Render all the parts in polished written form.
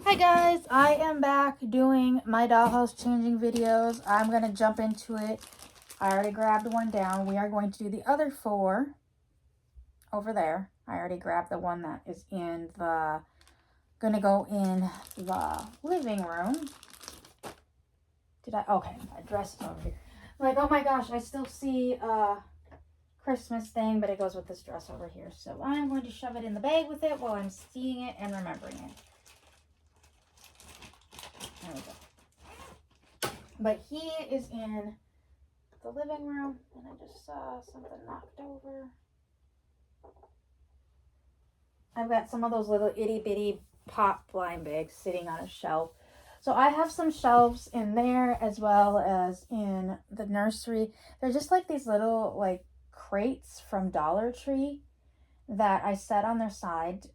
Hi guys, I am back doing my dollhouse changing videos. I'm going to jump into it. I already grabbed one down. We are going to do the other four over there. I already grabbed the one that is in the, going to go in the living room. Okay, my dress is over here. Like, oh my gosh, I still see a Christmas thing, but it goes with this dress over here. So I'm going to shove it in the bag with it while I'm seeing it and remembering it. There we go. But he is in the living room, and I just saw something knocked over. I've got some of those little itty bitty pop blind bags sitting on a shelf. So I have some shelves in there as well as in the nursery. They're just like these little like crates from Dollar Tree that I set on their side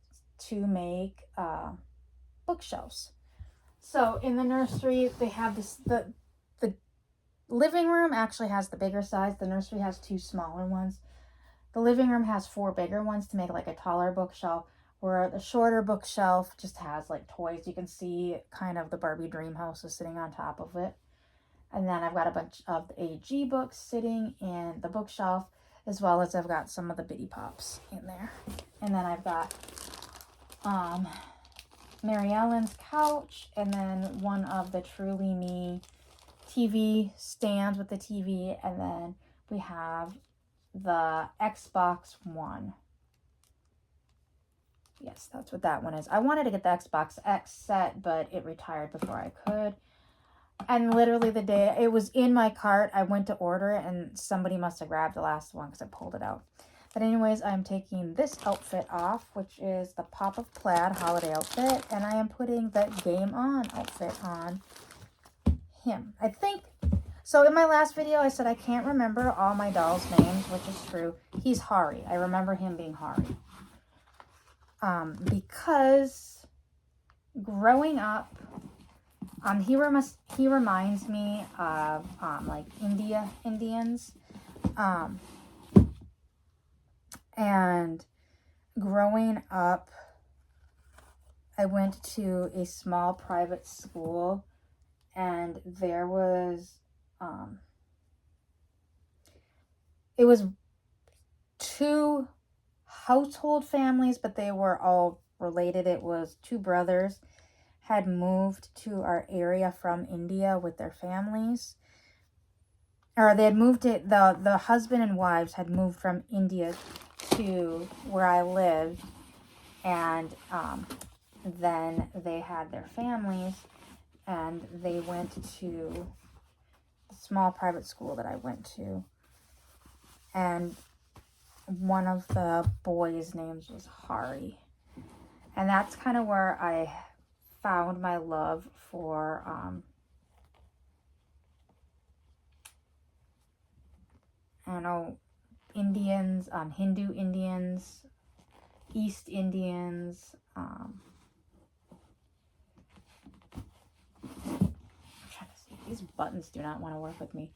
to make bookshelves. So in the nursery, they have this, the living room actually has the bigger size. The nursery has two smaller ones. The living room has four bigger ones to make like a taller bookshelf, where the shorter bookshelf just has like toys. You can see kind of the Barbie dream house is sitting on top of it. And then I've got a bunch of the AG books sitting in the bookshelf, as well as I've got some of the Bitty Pops in there. And then I've got Mary Ellen's couch, and then one of the Truly Me TV stands with the TV, and then we have the Xbox One. Yes, that's what that one is. I wanted to get the Xbox X set, but it retired before I could. And literally the day it was in my cart, I went to order it, and somebody must have grabbed the last one because I pulled it out. But anyways, I'm taking this outfit off, which is the Pop of Plaid holiday outfit, and I am putting the Game On outfit on him. I think, so in my last video, I said I can't remember all my dolls' names, which is true. He's Hari. I remember him being Hari. Because growing up, he reminds me of like Indians. And growing up, I went to a small private school, and there was, it was two household families, but they were all related. It was two brothers had moved to our area from India with their families. Or they had moved it, the husband and wives had moved from India to where I lived, and then they had their families, and they went to the small private school that I went to, and one of the boys' names was Hari, and that's kind of where I found my love for I don't know, Indians, Hindu Indians, East Indians. I'm trying to see. These buttons do not want to work with me.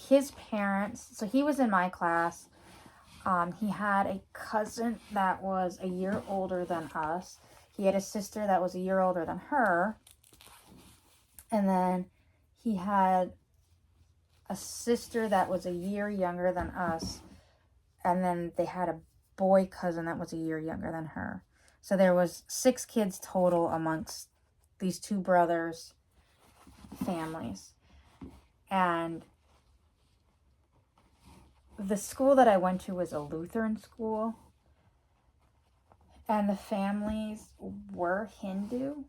His parents, so he was in my class. He had a cousin that was a year older than us. He had a sister that was a year older than her. And then he had a sister that was a year younger than us, and then they had a boy cousin that was a year younger than her. So there was 6 kids total amongst these two brothers' families. And the school that I went to was a Lutheran school, and the families were Hindu,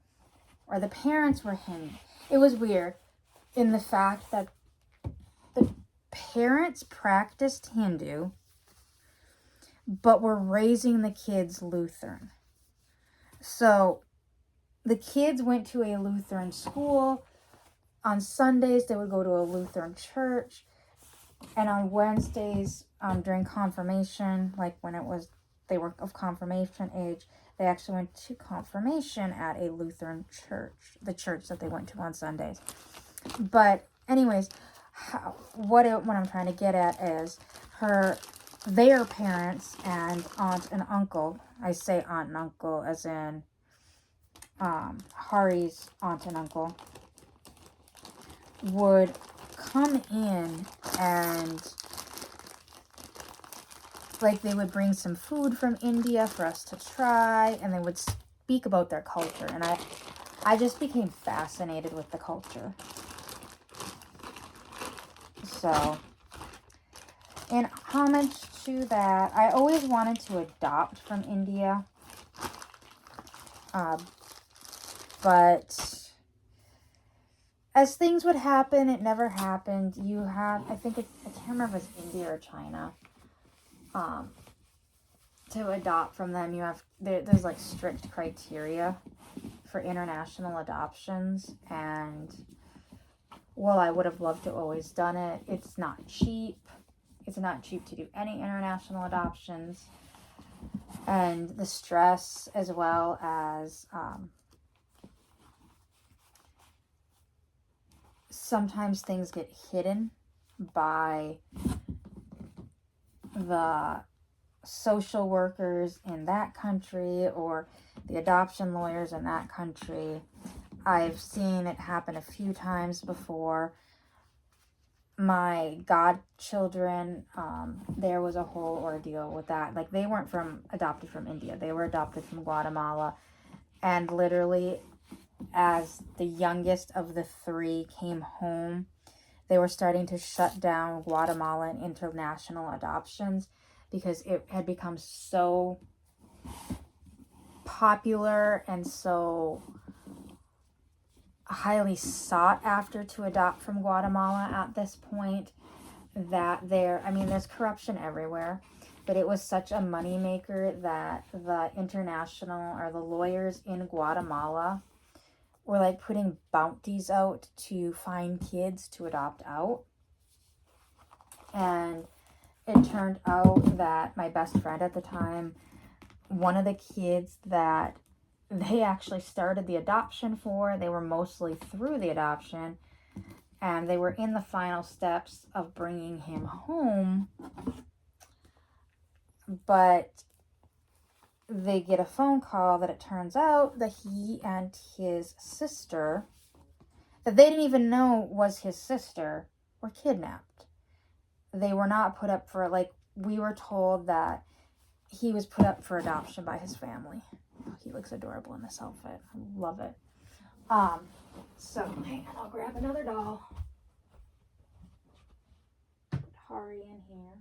or the parents were Hindu. It was weird in the fact that the parents practiced Hindu, but were raising the kids Lutheran. So the kids went to a Lutheran school. On Sundays, they would go to a Lutheran church. And on Wednesdays, during confirmation, like when they were of confirmation age, they actually went to confirmation at a Lutheran church, the church that they went to on Sundays. But anyways, what I'm trying to get at is their parents and aunt and uncle, I say aunt and uncle as in Hari's aunt and uncle, would come in and like they would bring some food from India for us to try, and they would speak about their culture, and I just became fascinated with the culture. So, in homage to that, I always wanted to adopt from India, but as things would happen, it never happened. You have, I can't remember if it's India or China, to adopt from them. You have, there's like strict criteria for international adoptions, and while I would have loved to always done it, it's not cheap. It's not cheap to do any international adoptions, and the stress, as well as sometimes things get hidden by the social workers in that country or the adoption lawyers in that country. I've seen it happen a few times before. My godchildren, there was a whole ordeal with that. Like, they weren't adopted from India. They were adopted from Guatemala. And literally, as the youngest of the three came home, they were starting to shut down Guatemalan international adoptions because it had become so popular and so highly sought after to adopt from Guatemala at this point that there's corruption everywhere, but it was such a moneymaker that the international or the lawyers in Guatemala were like putting bounties out to find kids to adopt out. And it turned out that my best friend at the time, one of the kids that they actually started the adoption for, they were mostly through the adoption, and they were in the final steps of bringing him home, but they get a phone call that it turns out that he and his sister, that they didn't even know was his sister, were kidnapped. They were not put up for, like, we were told that he was put up for adoption by his family. Oh, he looks adorable in this outfit. I love it. So hang on, I'll grab another doll. Put Hari in here.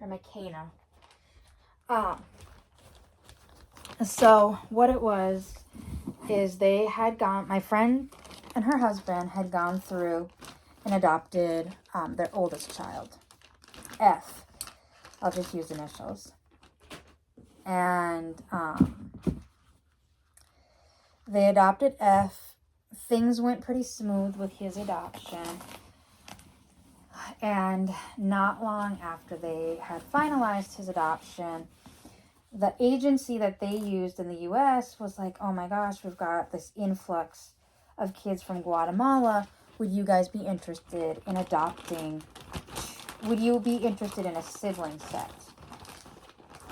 McKenna. So what it was is they had gone, my friend and her husband had gone through and adopted their oldest child, F. I'll just use initials. And they adopted F. Things went pretty smooth with his adoption. And not long after they had finalized his adoption, the agency that they used in the U.S. was like, oh my gosh, we've got this influx of kids from Guatemala. Would you guys be interested in adopting? Would you be interested in a sibling set?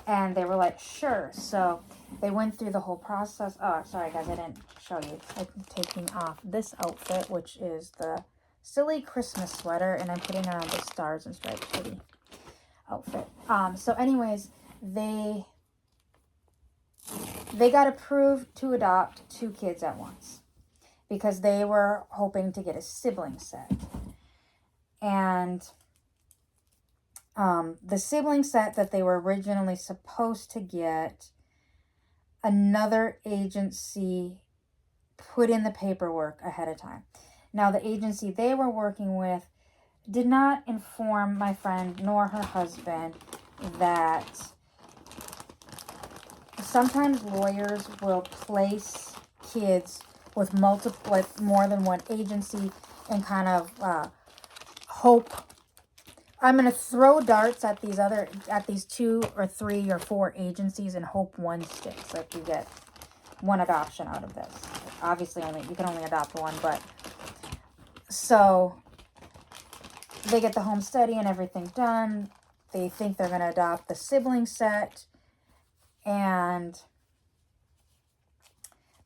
And they were like, sure. So they went through the whole process. Oh, sorry guys, I didn't show you. I'm taking off this outfit, which is the silly Christmas sweater, and I'm putting on the stars and stripes hoodie outfit. So anyways, they got approved to adopt 2 kids at once because they were hoping to get a sibling set. And the sibling set that they were originally supposed to get, another agency put in the paperwork ahead of time. Now, the agency they were working with did not inform my friend nor her husband that sometimes lawyers will place kids with more than one agency and kind of hope. I'm going to throw darts at these 2 or 3 or 4 agencies and hope one sticks. Like, you get one adoption out of this. Obviously, you can only adopt one, but so they get the home study and everything done. They think they're going to adopt the sibling set, and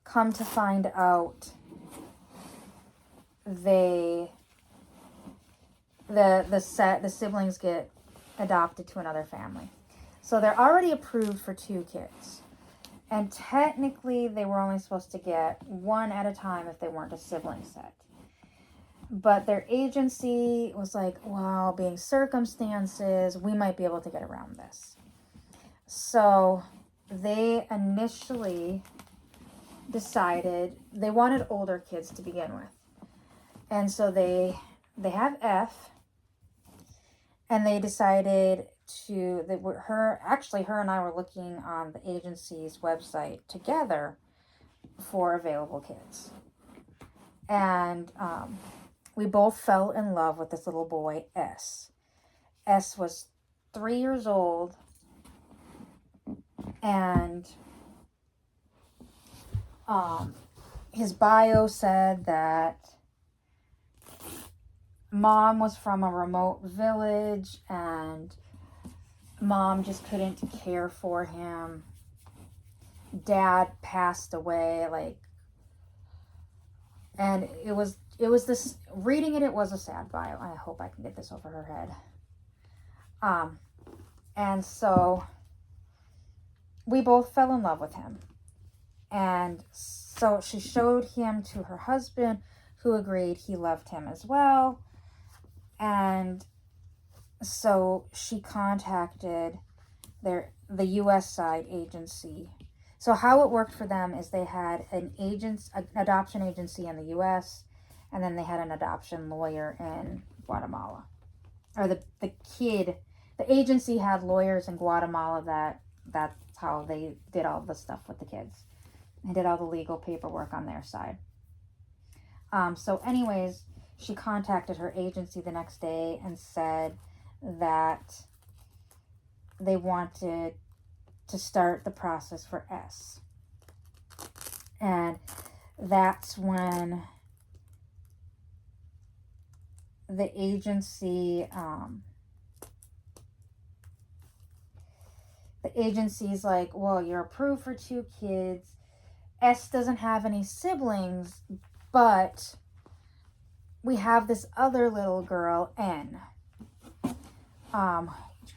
come to find out the siblings get adopted to another family. So they're already approved for 2 kids. And technically they were only supposed to get 1 at a time if they weren't a sibling set. But their agency was like, well, being circumstances, we might be able to get around this. So they initially decided they wanted older kids to begin with. And so they have F, and they decided her and I were looking on the agency's website together for available kids. And we both fell in love with this little boy, S. S was 3 years old, and his bio said that mom was from a remote village and mom just couldn't care for him. Dad passed away, and it was this, reading it was a sad bio. I hope I can get this over her head. And so we both fell in love with him. And so she showed him to her husband, who agreed he loved him as well. And so she contacted the U.S. side agency. So how it worked for them is they had an adoption agency in the U.S., and then they had an adoption lawyer in Guatemala. Or the agency had lawyers in Guatemala that's how they did all the stuff with the kids. They did all the legal paperwork on their side. So anyways, she contacted her agency the next day and said that they wanted to start the process for S. And that's when the agency's like, well, you're approved for 2 kids. S doesn't have any siblings, but we have this other little girl, N.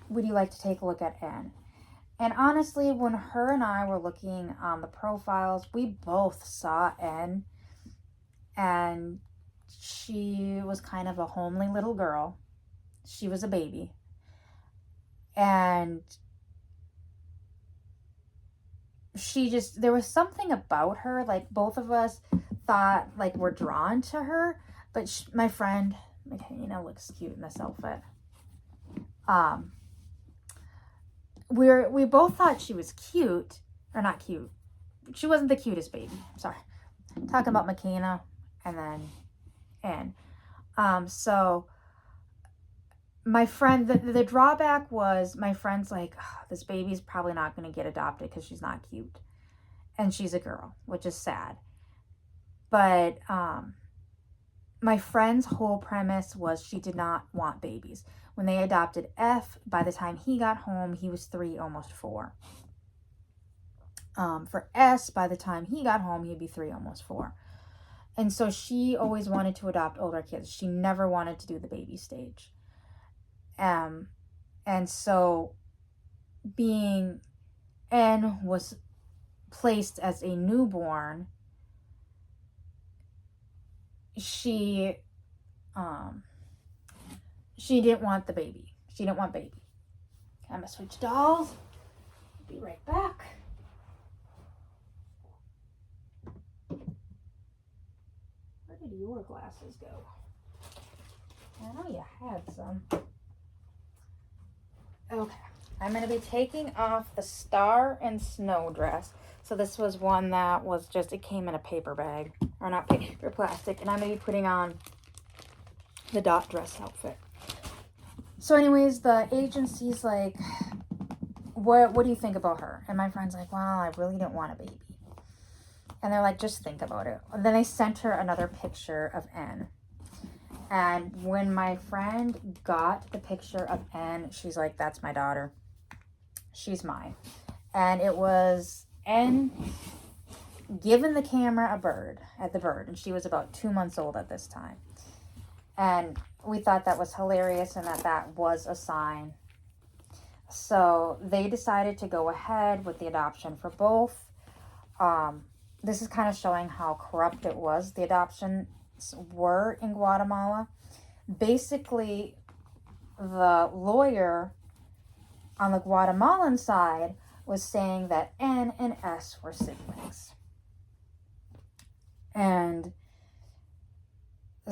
Would you like to take a look at N? And honestly, when her and I were looking on the profiles, we both saw N, and she was kind of a homely little girl. She was a baby. And there was something about her, both of us thought, we're drawn to her. But my friend, Makina, looks cute in this outfit. We both thought she was cute, or not cute. She wasn't the cutest baby. Sorry. I'm talking about Makina and then Anne. So my friend, the drawback was my friend's like, oh, this baby's probably not going to get adopted because she's not cute. And she's a girl, which is sad. But my friend's whole premise was she did not want babies. When they adopted F, by the time he got home, he was 3, almost 4. For S, by the time he got home, he'd be 3, almost 4. And so she always wanted to adopt older kids. She never wanted to do the baby stage. And so being N was placed as a newborn, she didn't want the baby. She didn't want baby. I'm gonna switch dolls. Be right back. Where did your glasses go? I know you had some. Okay. I'm going to be taking off the Star and Snow dress. So this was one that was it came in a paper bag. Or not paper, plastic. And I'm going to be putting on the Dot dress outfit. So anyways, the agency's like, what do you think about her? And my friend's like, well, I really didn't want a baby. And they're like, just think about it. And then they sent her another picture of N. And when my friend got the picture of N, she's like, that's my daughter. She's mine. And it was N giving the camera a bird, and she was about 2 months old at this time. And we thought that was hilarious and that was a sign. So they decided to go ahead with the adoption for both. This is kind of showing how corrupt it was. The adoptions were in Guatemala. Basically, the lawyer on the Guatemalan side was saying that N and S were siblings. And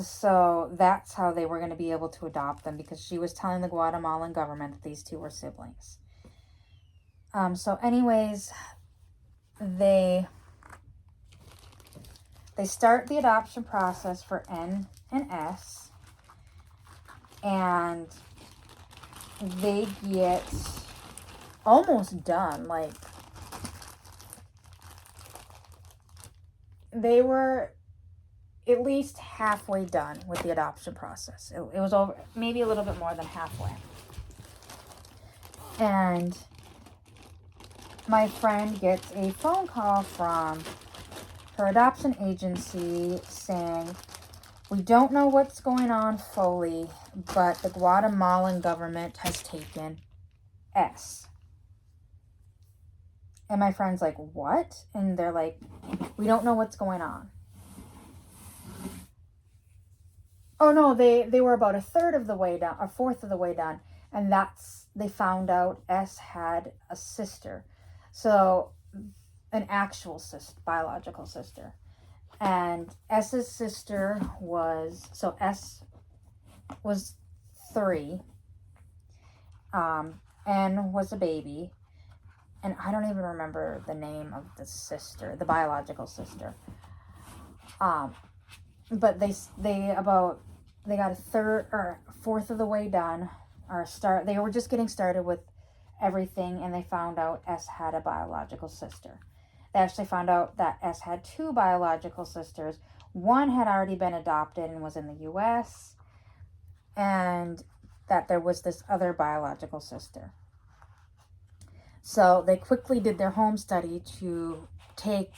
so that's how they were going to be able to adopt them, because she was telling the Guatemalan government that these two were siblings. So anyways, they start the adoption process for N and S, and they get almost done. Like, they were at least halfway done with the adoption process. It was over, maybe a little bit more than halfway. And my friend gets a phone call from her adoption agency saying, we don't know what's going on fully, but the Guatemalan government has taken S. And my friend's like, what? And they're like, we don't know what's going on. Oh no, they were about a third of the way done, a fourth of the way done. And they found out S had a sister. So an actual sister, biological sister. And S's sister was, so S was 3. N was a baby. And I don't even remember the name of the sister, the biological sister. But they got a third or fourth of the way done, they were just getting started with everything, and they found out S had a biological sister. They actually found out that S had 2 biological sisters. One had already been adopted and was in the US, and that there was this other biological sister. So they quickly did their home study to take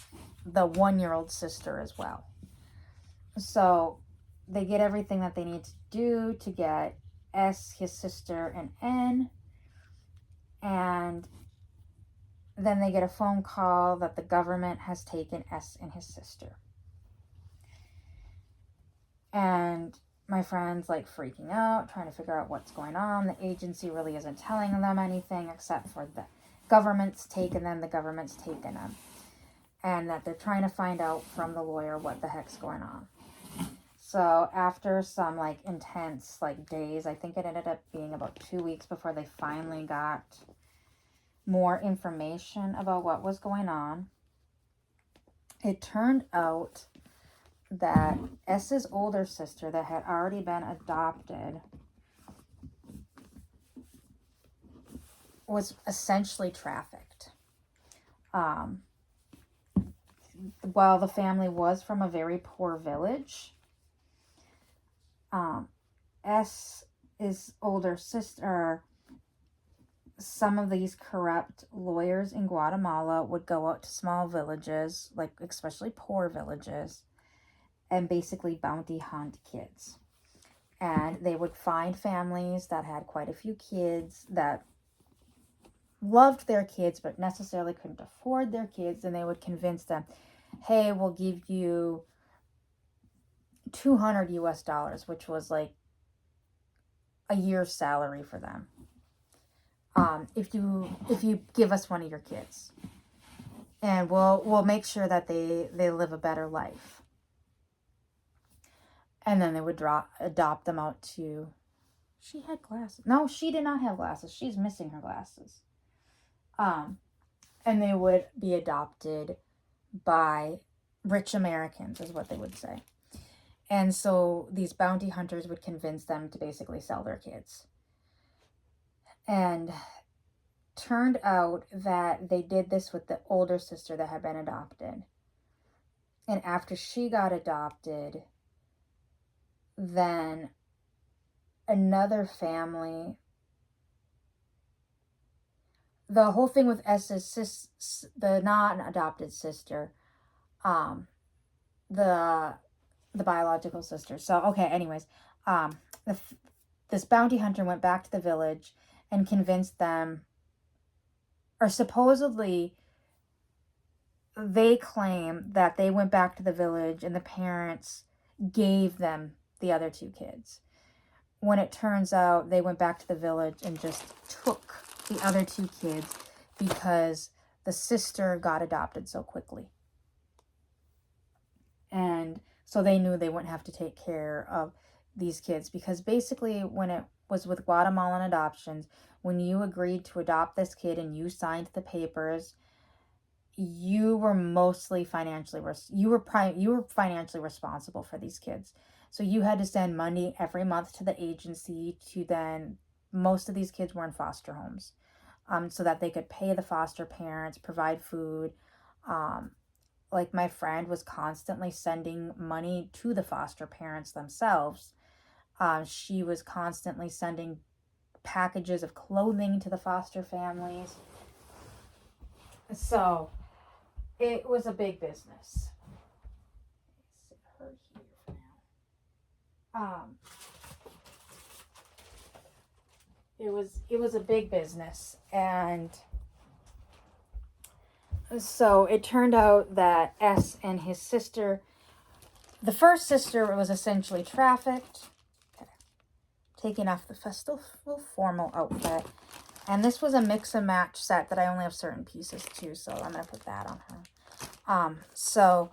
the 1-year-old sister as well. So they get everything that they need to do to get S, his sister, and N. And then they get a phone call that the government has taken S and his sister. And my friend's like freaking out, trying to figure out what's going on. The agency really isn't telling them anything except for the government's taken them, and that they're trying to find out from the lawyer what the heck's going on. So after some like intense like days, I think it ended up being about 2 weeks before they finally got more information about what was going on. It turned out that S's older sister that had already been adopted was essentially trafficked. While the family was from a very poor village, S's older sister, some of these corrupt lawyers in Guatemala would go out to small villages, like especially poor villages, and basically bounty hunt kids. And they would find families that had quite a few kids, that loved their kids but necessarily couldn't afford their kids, and they would convince them, hey, we'll give you $200 US, which was like a year's salary for them, if you give us one of your kids, and we'll make sure that they live a better life. And then they would adopt them out to, she had glasses. No, she did not have glasses. She's missing her glasses. And they would be adopted by rich Americans, is what they would say. And so these bounty hunters would convince them to basically sell their kids. And turned out that they did this with the older sister that had been adopted. And after she got adopted, then another family, the whole thing with S's the non-adopted sister, the biological sister. So, okay, anyways, this bounty hunter went back to the village and convinced them, or supposedly they claim that they went back to the village and the parents gave them the other two kids, when it turns out they went back to the village and just took the other two kids because the sister got adopted so quickly. And so they knew they wouldn't have to take care of these kids, because basically when it was with Guatemalan adoptions, when you agreed to adopt this kid and you signed the papers, you were mostly financially responsible for these kids. So you had to send money every month to the agency to then, most of these kids were in foster homes, so that they could pay the foster parents, provide food. Like my friend was constantly sending money to the foster parents themselves. She was constantly sending packages of clothing to the foster families. So it was a big business. Sit her here for now. It was a big business, and so it turned out that S and his sister, the first sister was essentially trafficked. Okay. Taking off the festal formal outfit. And this was a mix and match set that I only have certain pieces to, so I'm going to put that on her. So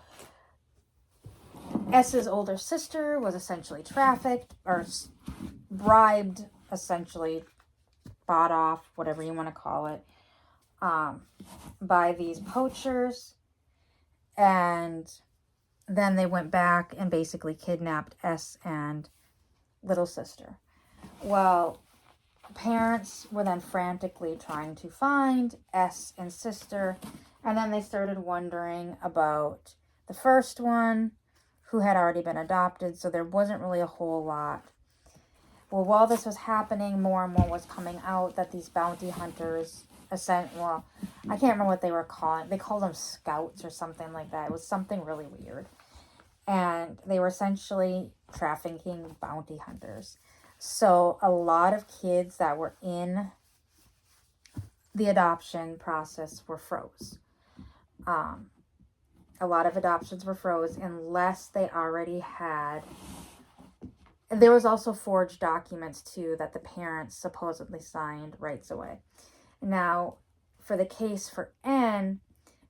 S's older sister was essentially trafficked, or bribed, essentially, bought off, whatever you want to call it, by these poachers. And then they went back and basically kidnapped S and little sister. Well, parents were then frantically trying to find S and sister, and then they started wondering about the first one, who had already been adopted, so there wasn't really a whole lot. Well, while this was happening, more and more was coming out that these bounty hunters, I can't remember what they were calling. They called them scouts or something like that. It was something really weird. And they were essentially trafficking bounty hunters. So a lot of kids that were in the adoption process were froze. A lot of adoptions were froze unless they already had. And there was also forged documents too that the parents supposedly signed rights away. Now, for the case for N,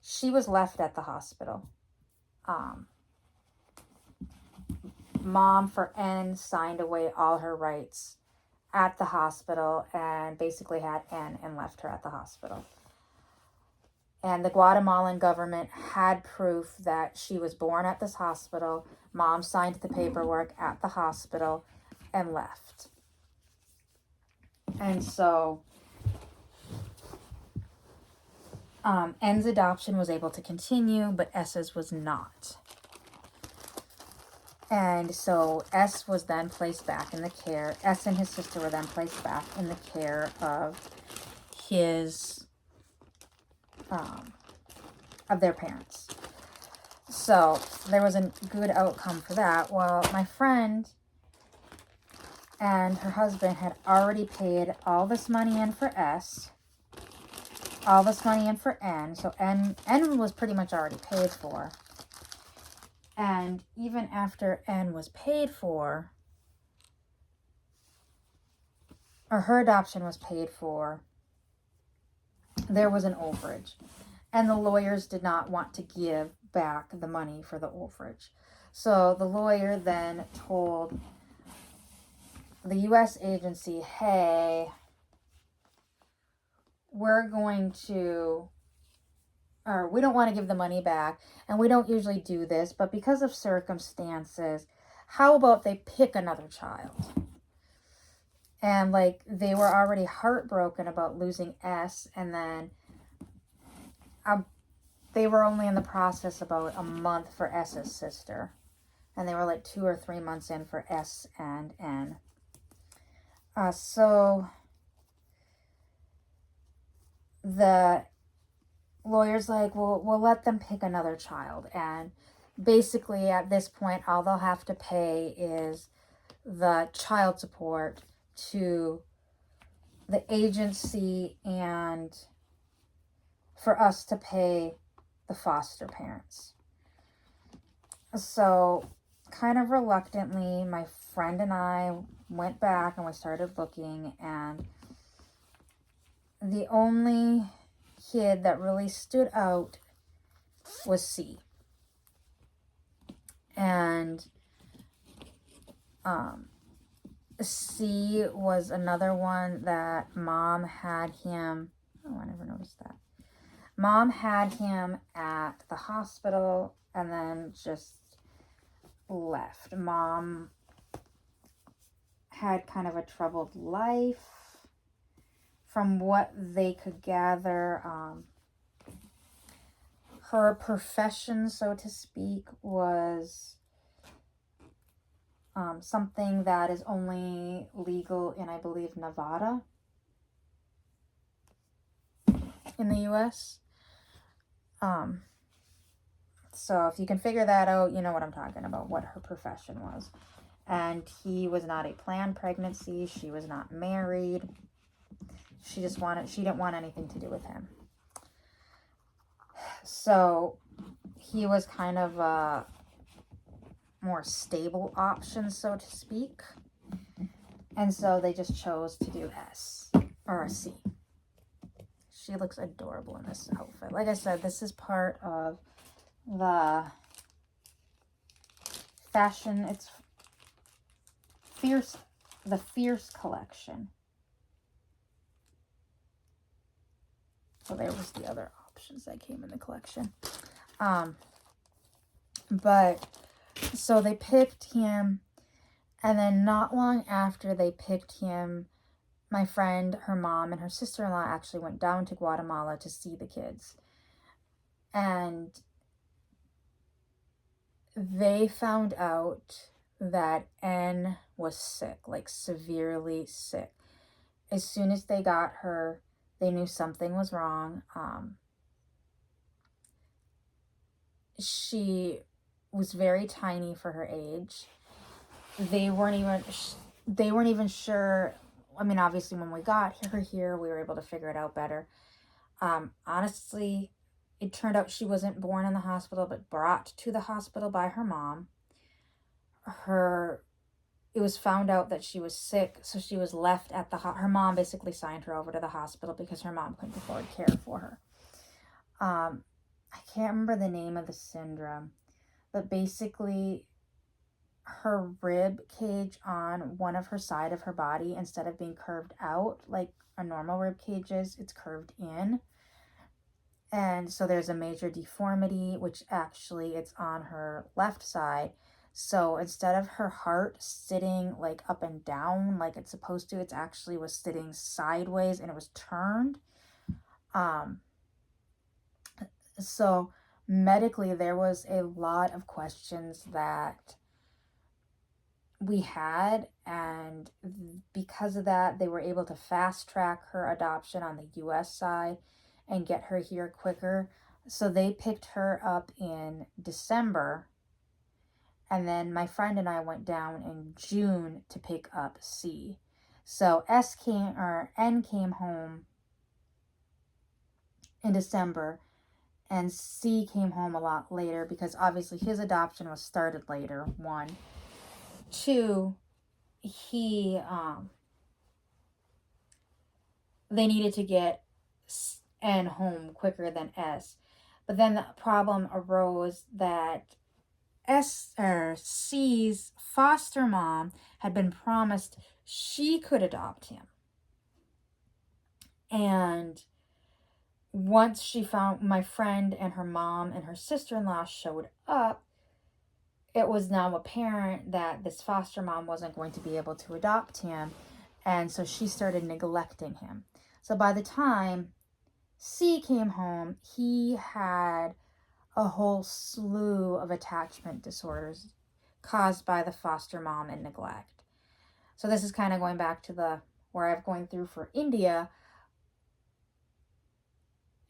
she was left at the hospital. Mom for N signed away all her rights at the hospital and basically had N and left her at the hospital. And the Guatemalan government had proof that she was born at this hospital. Mom signed the paperwork at the hospital and left. And so N's adoption was able to continue, but S's was not. And so S was then placed back in the care. S and his sister were then placed back in the care of their parents. So there was a good outcome for that. Well, my friend and her husband had already paid all this money in for S, all this money in for N. So N was pretty much already paid for. And even after N was paid for, or her adoption was paid for, there was an overage. And the lawyers did not want to give back the money for the overage. So the lawyer then told the U.S. agency, hey, we don't want to give the money back, and we don't usually do this, but because of circumstances, how about they pick another child? And they were already heartbroken about losing S, and then they were only in the process about a month for S's sister. And they were like 2 or 3 months in for S and N. So the lawyer's like, well, we'll let them pick another child. And basically at this point, all they'll have to pay is the child support to the agency and for us to pay the foster parents. So kind of reluctantly, my friend and I went back and we started looking, and the only kid that really stood out was C. And C was another one that mom had him. Oh, I never noticed that. Mom had him at the hospital and then just left. Mom had kind of a troubled life. From what they could gather, her profession, so to speak, was something that is only legal in, I believe, Nevada in the U.S. So if you can figure that out, you know what I'm talking about, what her profession was. And he was not a planned pregnancy. She was not married. She didn't want anything to do with him. So he was kind of a more stable option, so to speak. And so they just chose to do S or a C. She looks adorable in this outfit. Like I said, this is part of the fashion. It's Fierce, the Fierce collection. So there was the other options that came in the collection. But so they picked him, and then not long after they picked him, my friend, her mom, and her sister-in-law actually went down to Guatemala to see the kids. And they found out that N was sick, like severely sick. As soon as they got her, they knew something was wrong. She was very tiny for her age. They weren't even sure. I mean, obviously, when we got her here, we were able to figure it out better. Honestly, it turned out she wasn't born in the hospital, but brought to the hospital by her mom. It was found out that she was sick, so she was left at her mom basically signed her over to the hospital because her mom couldn't afford care for her. I can't remember the name of the syndrome, but basically her rib cage on one of her side of her body, instead of being curved out like a normal rib cage is, it's curved in. And so there's a major deformity, which actually it's on her left side. So instead of her heart sitting like up and down like it's supposed to, it actually was sitting sideways and it was turned. So medically, there was a lot of questions that we had, and because of that, they were able to fast track her adoption on the U.S. side and get her here quicker. So they picked her up in December, and then my friend and I went down in June to pick up C. So N came home in December, and C came home a lot later because obviously his adoption was started later, 1. 2, they needed to get N home quicker than S. But then the problem arose that C's foster mom had been promised she could adopt him. And once she found my friend and her mom and her sister-in-law showed up, it was now apparent that this foster mom wasn't going to be able to adopt him. And so she started neglecting him. So by the time C came home, he had a whole slew of attachment disorders caused by the foster mom and neglect. So this is kind of going back to the where I've going through for India.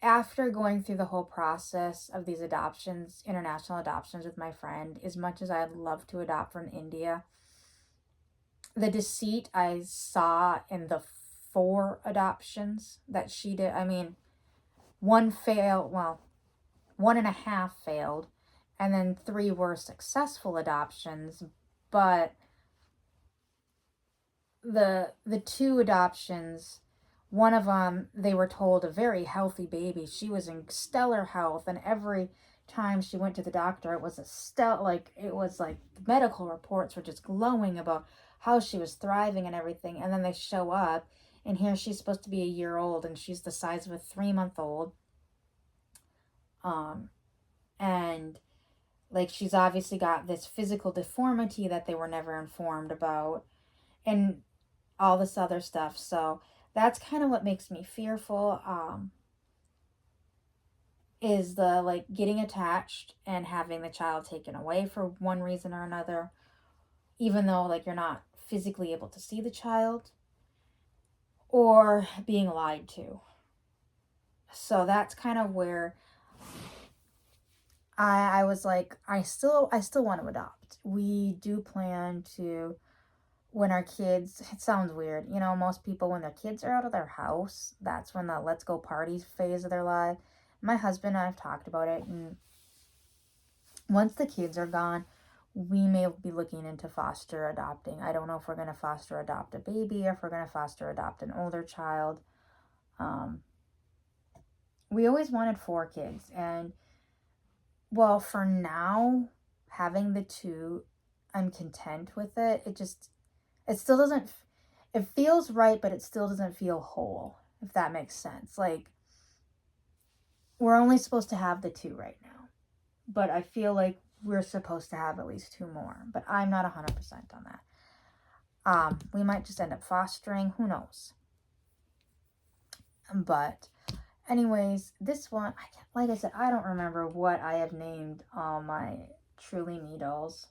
After going through the whole process of these adoptions, international adoptions with my friend, as much as I'd love to adopt from India, the deceit I saw in the 4 adoptions that she did, I mean, 1 failed, well, 1.5 failed, and then 3 were successful adoptions, but the 2 adoptions, one of them, they were told a very healthy baby. She was in stellar health, and every time she went to the doctor, it was it was like medical reports were just glowing about how she was thriving and everything. And then they show up, and here she's supposed to be a year old, and she's the size of a 3-month-old. And like she's obviously got this physical deformity that they were never informed about, and all this other stuff. So that's kind of what makes me fearful, is the like getting attached and having the child taken away for one reason or another, even though like you're not physically able to see the child, or being lied to. So that's kind of where I was like, I still want to adopt. We do plan to, when our kids, it sounds weird, you know, most people, when their kids are out of their house, that's when the let's go party phase of their life. My husband and I have talked about it, and once the kids are gone, we may be looking into foster adopting. I don't know if we're going to foster adopt a baby or if we're going to foster adopt an older child. We always wanted 4 kids, and well, for now, having the 2, I'm content with it. It still doesn't, it feels right, but it still doesn't feel whole, if that makes sense. Like, we're only supposed to have the 2 right now, but I feel like we're supposed to have at least 2 more, but I'm not 100% on that. We might just end up fostering, who knows. But anyways, this one, like I said, I don't remember what I have named all my Truly Me dolls.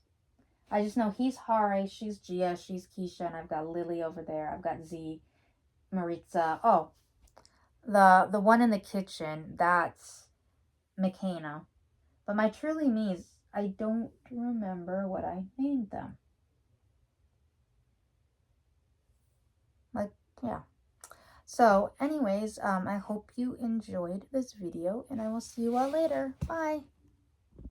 I just know he's Hare, she's Gia, she's Keisha, and I've got Lily over there. I've got Z, Maritza. Oh, the one in the kitchen, that's McKenna. But my Truly Me's, I don't remember what I named them. Like, yeah. So, anyways, I hope you enjoyed this video, and I will see you all later. Bye!